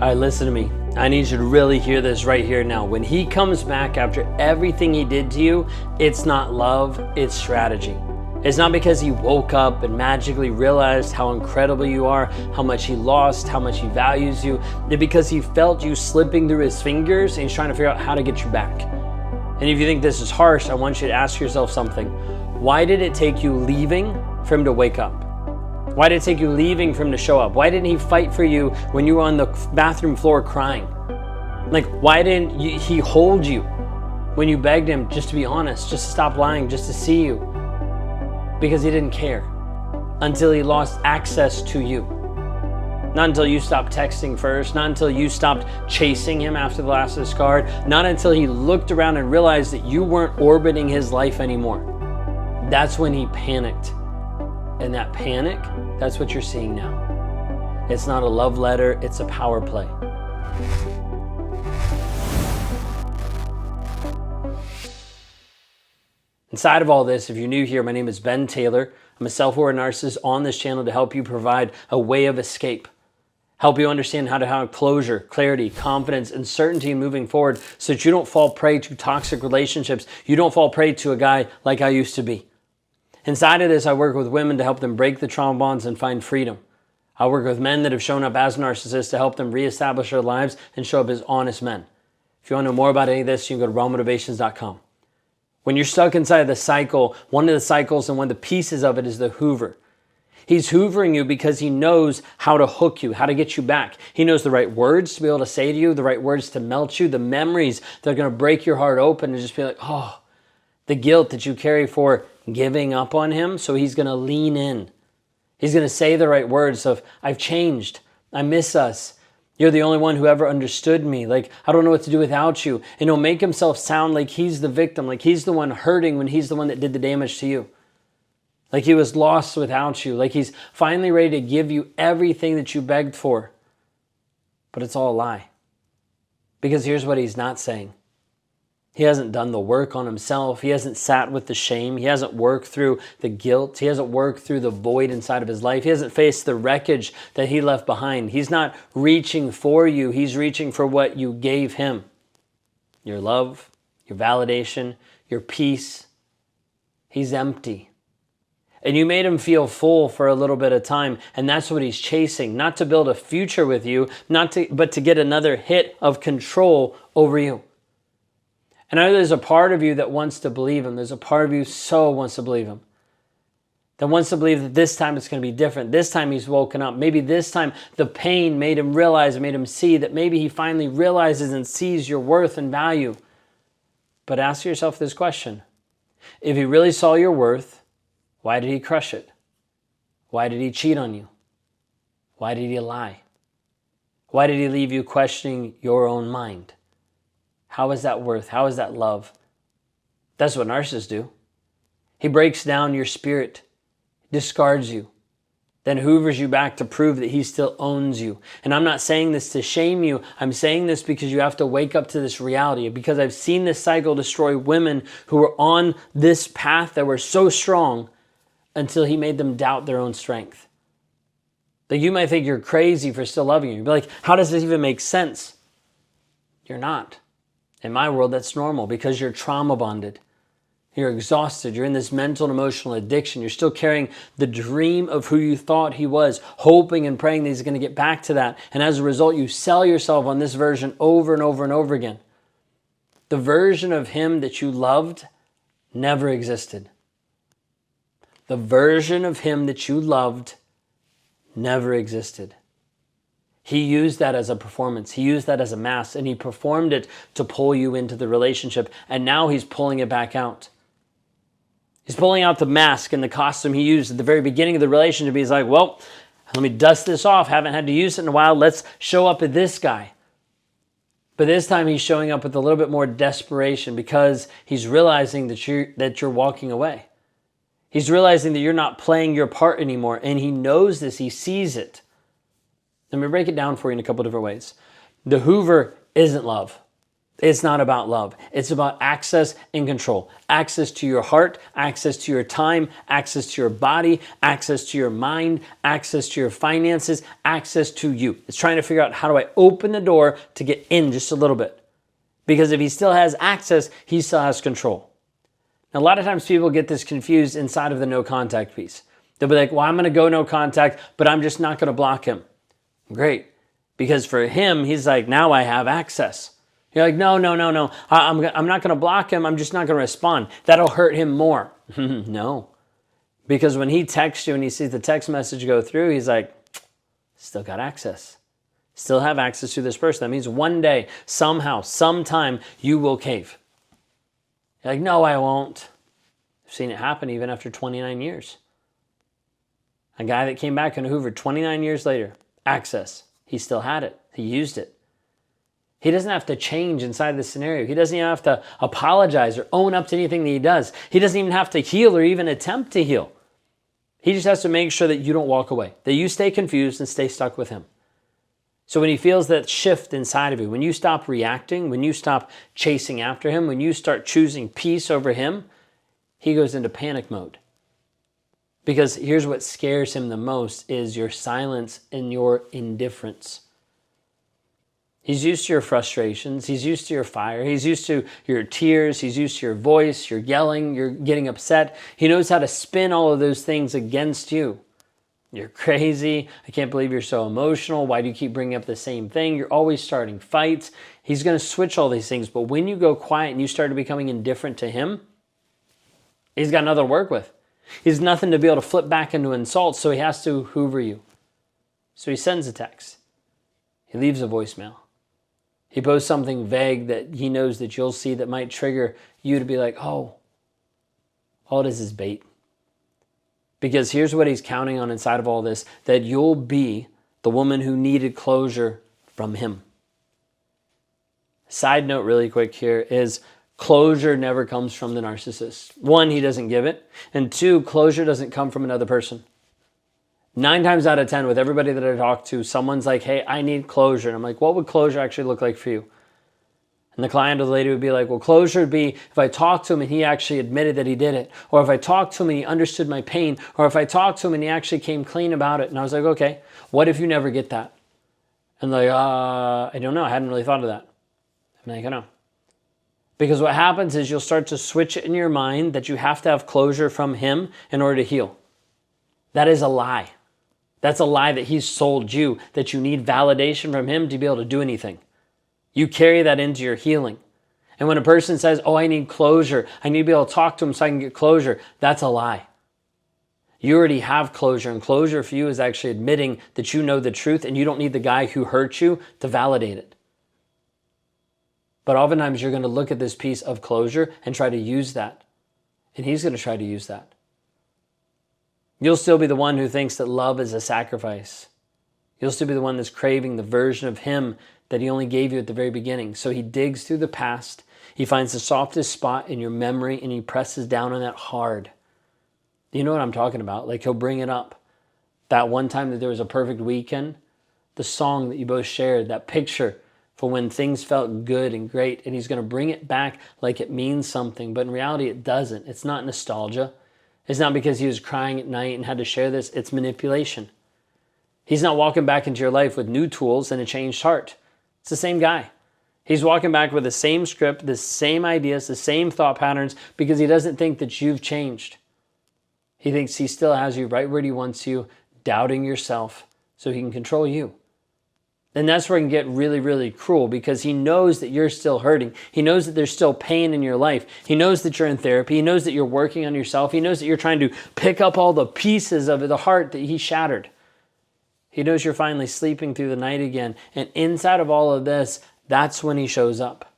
All right, listen to me. I need you to really hear this right here now. When he comes back after everything he did to you, it's not love, it's strategy. It's not because he woke up and magically realized how incredible you are, how much he lost, how much he values you. It's because he felt you slipping through his fingers and he's trying to figure out how to get you back. And if you think this is harsh, I want you to ask yourself something. Why did it take you leaving for him to wake up? Why did it take you leaving for him to show up? Why didn't he fight for you when you were on the bathroom floor crying? Like, why didn't he hold you when you begged him just to be honest, just to stop lying, just to see you? Because he didn't care until he lost access to you. Not until you stopped texting first, not until you stopped chasing him after the last discard, not until he looked around and realized that you weren't orbiting his life anymore. That's when he panicked. And that panic, that's what you're seeing now. It's not a love letter, it's a power play. Inside of all this, if you're new here, my name is Ben Taylor. I'm a self-aware narcissist on this channel to help you provide a way of escape. Help you understand how to have closure, clarity, confidence, and certainty in moving forward so that you don't fall prey to toxic relationships. You don't fall prey to a guy like I used to be. Inside of this, I work with women to help them break the trauma bonds and find freedom. I work with men that have shown up as narcissists to help them reestablish their lives and show up as honest men. If you want to know more about any of this, you can go to rawmotivations.com. When you're stuck inside the cycle, one of the cycles and one of the pieces of it is the Hoover. He's hoovering you because he knows how to hook you, how to get you back. He knows the right words to be able to say to you, the right words to melt you, the memories that are going to break your heart open and just be like, oh, the guilt that you carry for giving up on him. So he's going to lean in. He's going to say the right words of, I've changed. I miss us. You're the only one who ever understood me. Like, I don't know what to do without you. And he'll make himself sound like he's the victim, like he's the one hurting when he's the one that did the damage to you. Like he was lost without you. Like he's finally ready to give you everything that you begged for. But it's all a lie. Because here's what he's not saying. He hasn't done the work on himself. He hasn't sat with the shame. He hasn't worked through the guilt. He hasn't worked through the void inside of his life. He hasn't faced the wreckage that he left behind. He's not reaching for you. He's reaching for what you gave him. Your love, your validation, your peace. He's empty. And you made him feel full for a little bit of time. And that's what he's chasing. Not to build a future with you, but to get another hit of control over you. And I know there's a part of you that wants to believe him. There's a part of you so wants to believe him. That wants to believe that this time it's going to be different. This time he's woken up. Maybe this time the pain made him realize, made him see that maybe he finally realizes and sees your worth and value. But ask yourself this question. If he really saw your worth, why did he crush it? Why did he cheat on you? Why did he lie? Why did he leave you questioning your own mind? How is that worth? How is that love? That's what narcissists do. He breaks down your spirit, discards you, then hoovers you back to prove that he still owns you. And I'm not saying this to shame you. I'm saying this because you have to wake up to this reality. Because I've seen this cycle destroy women who were on this path that were so strong until he made them doubt their own strength. Like you might think you're crazy for still loving you. You'd be like, how does this even make sense? You're not. In my world, that's normal because you're trauma bonded. You're exhausted. You're in this mental and emotional addiction. You're still carrying the dream of who you thought he was, hoping and praying that he's going to get back to that. And as a result, you sell yourself on this version over and over and over again. The version of him that you loved never existed. The version of him that you loved never existed. He used that as a performance. He used that as a mask, and he performed it to pull you into the relationship. And now he's pulling it back out. He's pulling out the mask and the costume he used at the very beginning of the relationship. He's like, well, let me dust this off. Haven't had to use it in a while. Let's show up at this guy. But this time he's showing up with a little bit more desperation because he's realizing that you're walking away. He's realizing that you're not playing your part anymore. And he knows this. He sees it. Let me break it down for you in a couple different ways. The Hoover isn't love. It's not about love. It's about access and control. Access to your heart, access to your time, access to your body, access to your mind, access to your finances, access to you. It's trying to figure out, how do I open the door to get in just a little bit? Because if he still has access, he still has control. Now, a lot of times people get this confused inside of the no contact piece. They'll be like, well, I'm going to go no contact, but I'm just not going to block him. Great. Because for him, he's like, now I have access. You're like, no. I'm not going to block him. I'm just not going to respond. That'll hurt him more. No. Because when he texts you and he sees the text message go through, he's like, still got access. Still have access to this person. That means one day, somehow, sometime, you will cave. You're like, no, I won't. I've seen it happen even after 29 years. A guy that came back in Hoover 29 years later, access. He still had it. He used it. He doesn't have to change inside the scenario. He doesn't even have to apologize or own up to anything that he does. He doesn't even have to heal or even attempt to heal. He just has to make sure that you don't walk away, that you stay confused and stay stuck with him. So when he feels that shift inside of you, when you stop reacting, when you stop chasing after him, when you start choosing peace over him, he goes into panic mode. Because here's what scares him the most is your silence and your indifference. He's used to your frustrations. He's used to your fire. He's used to your tears. He's used to your voice, your yelling, your getting upset. He knows how to spin all of those things against you. You're crazy. I can't believe you're so emotional. Why do you keep bringing up the same thing? You're always starting fights. He's going to switch all these things. But when you go quiet and you start becoming indifferent to him, he's got nothing to work with. He's nothing to be able to flip back into insults, so he has to hoover you. So he sends a text. He leaves a voicemail. He posts something vague that he knows that you'll see that might trigger you to be like, oh, all it is bait. Because here's what he's counting on inside of all this, that you'll be the woman who needed closure from him. Side note really quick here is closure never comes from the narcissist. One, he doesn't give it. And two, closure doesn't come from another person. 9 times out of 10 with everybody that I talk to, someone's like, hey, I need closure. And I'm like, what would closure actually look like for you? And the client or the lady would be like, well, closure would be if I talked to him and he actually admitted that he did it. Or if I talked to him and he understood my pain. Or if I talked to him and he actually came clean about it. And I was like, okay, what if you never get that? And like, I don't know. I hadn't really thought of that. I'm like, I know. Because what happens is you'll start to switch it in your mind that you have to have closure from him in order to heal. That is a lie. That's a lie that he's sold you, that you need validation from him to be able to do anything. You carry that into your healing. And when a person says, oh, I need closure, I need to be able to talk to him so I can get closure, that's a lie. You already have closure, and closure for you is actually admitting that you know the truth and you don't need the guy who hurt you to validate it. But oftentimes you're going to look at this piece of closure and try to use that. And he's going to try to use that. You'll still be the one who thinks that love is a sacrifice. You'll still be the one that's craving the version of him that he only gave you at the very beginning. So he digs through the past. He finds the softest spot in your memory and he presses down on that hard. You know what I'm talking about? Like he'll bring it up. That one time that there was a perfect weekend, the song that you both shared, that picture for when things felt good and great, and he's going to bring it back like it means something. But in reality, it doesn't. It's not nostalgia. It's not because he was crying at night and had to share this. It's manipulation. He's not walking back into your life with new tools and a changed heart. It's the same guy. He's walking back with the same script, the same ideas, the same thought patterns because he doesn't think that you've changed. He thinks he still has you right where he wants you, doubting yourself so he can control you. And that's where it can get really, really cruel because he knows that you're still hurting. He knows that there's still pain in your life. He knows that you're in therapy. He knows that you're working on yourself. He knows that you're trying to pick up all the pieces of the heart that he shattered. He knows you're finally sleeping through the night again. And inside of all of this, that's when he shows up.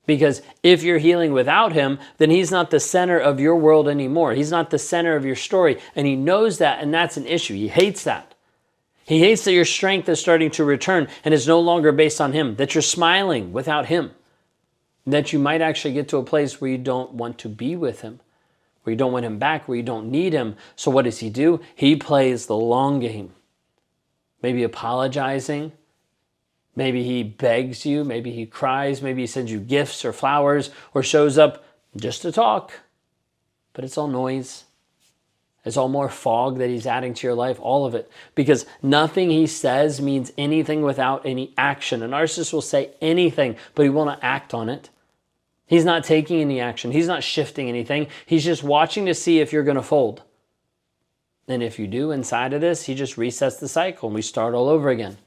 Because if you're healing without him, then he's not the center of your world anymore. He's not the center of your story. And he knows that, and that's an issue. He hates that. He hates that your strength is starting to return and is no longer based on him, that you're smiling without him, that you might actually get to a place where you don't want to be with him, where you don't want him back, where you don't need him. So what does he do? He plays the long game, maybe apologizing, Maybe he begs you, maybe he cries, maybe he sends you gifts or flowers or shows up just to talk. But it's all noise. It's all more fog that he's adding to your life, all of it. Because nothing he says means anything without any action. A narcissist will say anything, but he will not act on it. He's not taking any action. He's not shifting anything. He's just watching to see if you're going to fold. And if you do inside of this, he just resets the cycle and we start all over again.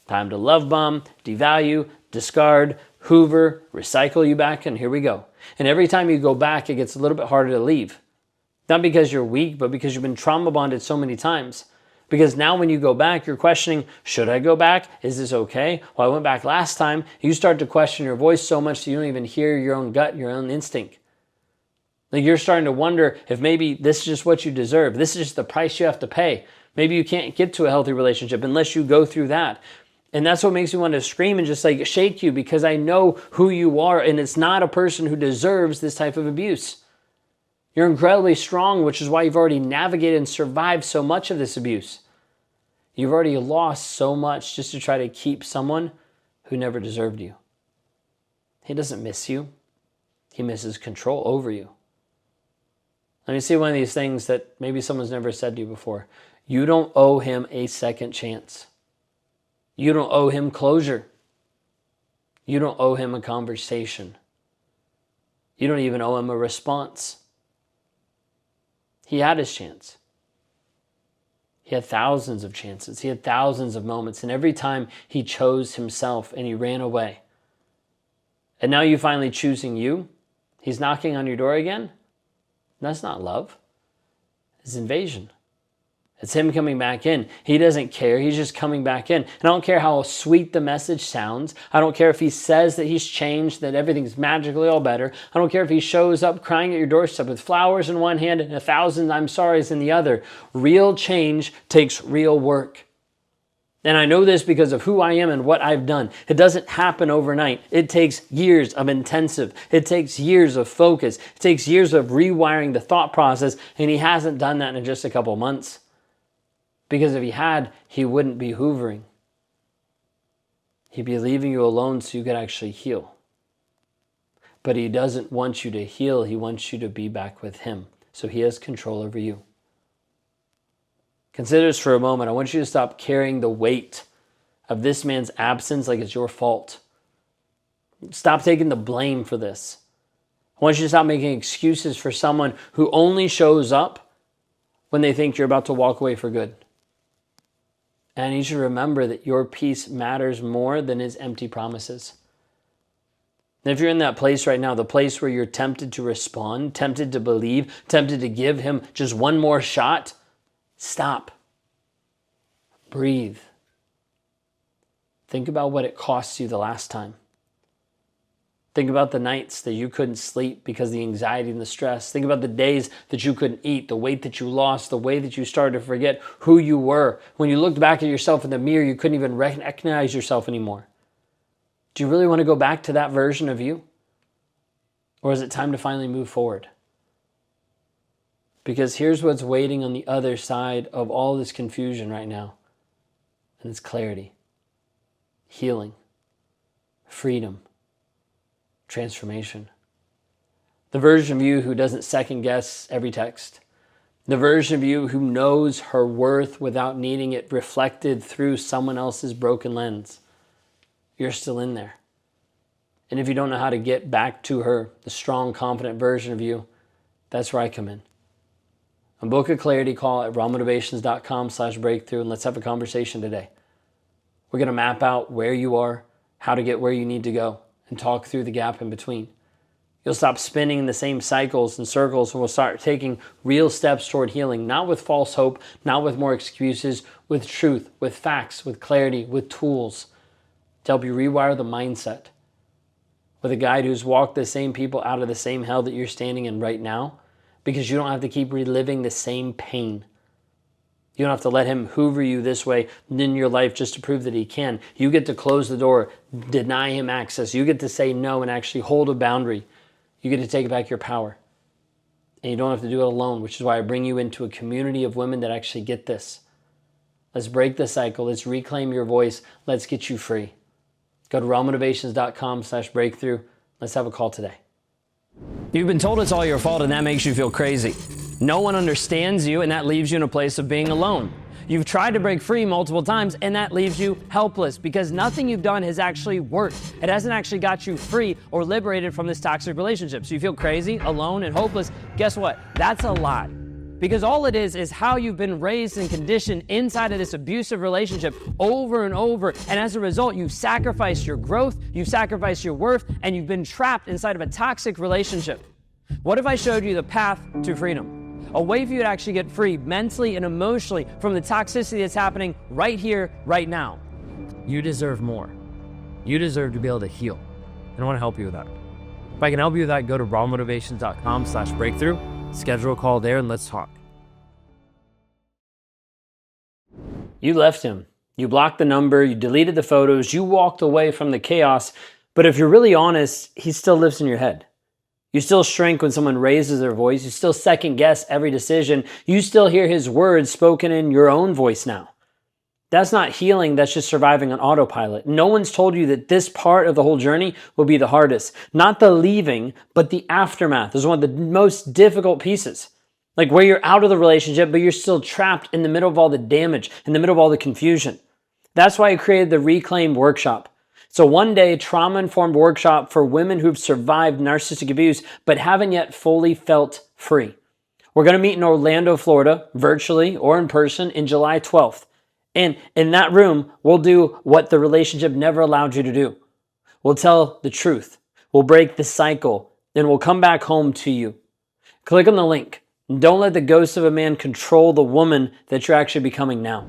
Time to love bomb, devalue, discard, hoover, recycle you back, and here we go. And every time you go back, it gets a little bit harder to leave. Not because you're weak, but because you've been trauma bonded so many times. Because now when you go back, you're questioning, should I go back? Is this okay? Well, I went back last time. You start to question your voice so much that you don't even hear your own gut, your own instinct. Like you're starting to wonder if maybe this is just what you deserve. This is just the price you have to pay. Maybe you can't get to a healthy relationship unless you go through that. And that's what makes me want to scream and just like shake you, because I know who you are, and it's not a person who deserves this type of abuse. You're incredibly strong, which is why you've already navigated and survived so much of this abuse. You've already lost so much just to try to keep someone who never deserved you. He doesn't miss you. He misses control over you. Let me see one of these things that maybe someone's never said to you before. You don't owe him a second chance. You don't owe him closure. You don't owe him a conversation. You don't even owe him a response. He had his chance. He had thousands of chances. He had thousands of moments. And every time he chose himself and he ran away. And now you finally choosing you. He's knocking on your door again. That's not love. It's invasion. It's him coming back in. He doesn't care. He's just coming back in. And I don't care how sweet the message sounds. I don't care if he says that he's changed, that everything's magically all better. I don't care if he shows up crying at your doorstep with flowers in one hand and 1,000 I'm sorry's in the other. Real change takes real work. And I know this because of who I am and what I've done. It doesn't happen overnight. It takes years of intensive. It takes years of focus. It takes years of rewiring the thought process. And he hasn't done that in just a couple months. Because if he had, he wouldn't be hoovering. He'd be leaving you alone so you could actually heal. But he doesn't want you to heal. He wants you to be back with him. So he has control over you. Consider this for a moment. I want you to stop carrying the weight of this man's absence like it's your fault. Stop taking the blame for this. I want you to stop making excuses for someone who only shows up when they think you're about to walk away for good. And I need you to remember that your peace matters more than his empty promises. And if you're in that place right now, the place where you're tempted to respond, tempted to believe, tempted to give him just one more shot, stop. Breathe. Think about what it cost you the last time. Think about the nights that you couldn't sleep because of the anxiety and the stress. Think about the days that you couldn't eat, the weight that you lost, the way that you started to forget who you were. When you looked back at yourself in the mirror, you couldn't even recognize yourself anymore. Do you really want to go back to that version of you? Or is it time to finally move forward? Because here's what's waiting on the other side of all this confusion right now. And it's clarity, healing, freedom, transformation. The version of you who doesn't second guess every text. The version of you who knows her worth without needing it reflected through someone else's broken lens. You're still in there. And if you don't know how to get back to her, the strong, confident version of you, that's where I come in. And book a clarity call at rawmotivations.com/breakthrough and let's have a conversation today. We're going to map out where you are, how to get where you need to go, and talk through the gap in between. You'll stop spinning in the same cycles and circles, and we'll start taking real steps toward healing, not with false hope, not with more excuses, with truth, with facts, with clarity, with tools to help you rewire the mindset. With a guide who's walked the same people out of the same hell that you're standing in right now, because you don't have to keep reliving the same pain. You don't have to let him hoover you this way in your life just to prove that he can. You get to close the door, deny him access. You get to say no and actually hold a boundary. You get to take back your power. And you don't have to do it alone, which is why I bring you into a community of women that actually get this. Let's break the cycle. Let's reclaim your voice. Let's get you free. Go to rawmotivations.com/breakthrough. Let's have a call today. You've been told it's all your fault and that makes you feel crazy. No one understands you and that leaves you in a place of being alone. You've tried to break free multiple times and that leaves you helpless because nothing you've done has actually worked. It hasn't actually got you free or liberated from this toxic relationship. So you feel crazy, alone, and hopeless. Guess what? That's a lie. Because all it is how you've been raised and conditioned inside of this abusive relationship over and over. And as a result, you've sacrificed your growth, you've sacrificed your worth, and you've been trapped inside of a toxic relationship. What if I showed you the path to freedom? A way for you to actually get free mentally and emotionally from the toxicity that's happening right here, right now. You deserve more. You deserve to be able to heal. And I want to help you with that. If I can help you with that, go to rawmotivations.com/breakthrough. Schedule a call there and let's talk. You left him. You blocked the number. You deleted the photos. You walked away from the chaos. But if you're really honest, he still lives in your head. You still shrink when someone raises their voice. You still second guess every decision. You still hear his words spoken in your own voice now. That's not healing. That's just surviving on autopilot. No one's told you that this part of the whole journey will be the hardest. Not the leaving, but the aftermath is one of the most difficult pieces. Like where you're out of the relationship, but you're still trapped in the middle of all the damage, in the middle of all the confusion. That's why I created the Reclaim Workshop. It's a one-day trauma-informed workshop for women who've survived narcissistic abuse, but haven't yet fully felt free. We're going to meet in Orlando, Florida, virtually or in person, in July 12th. And in that room, we'll do what the relationship never allowed you to do. We'll tell the truth. We'll break the cycle. Then we'll come back home to you. Click on the link. Don't let the ghost of a man control the woman that you're actually becoming now.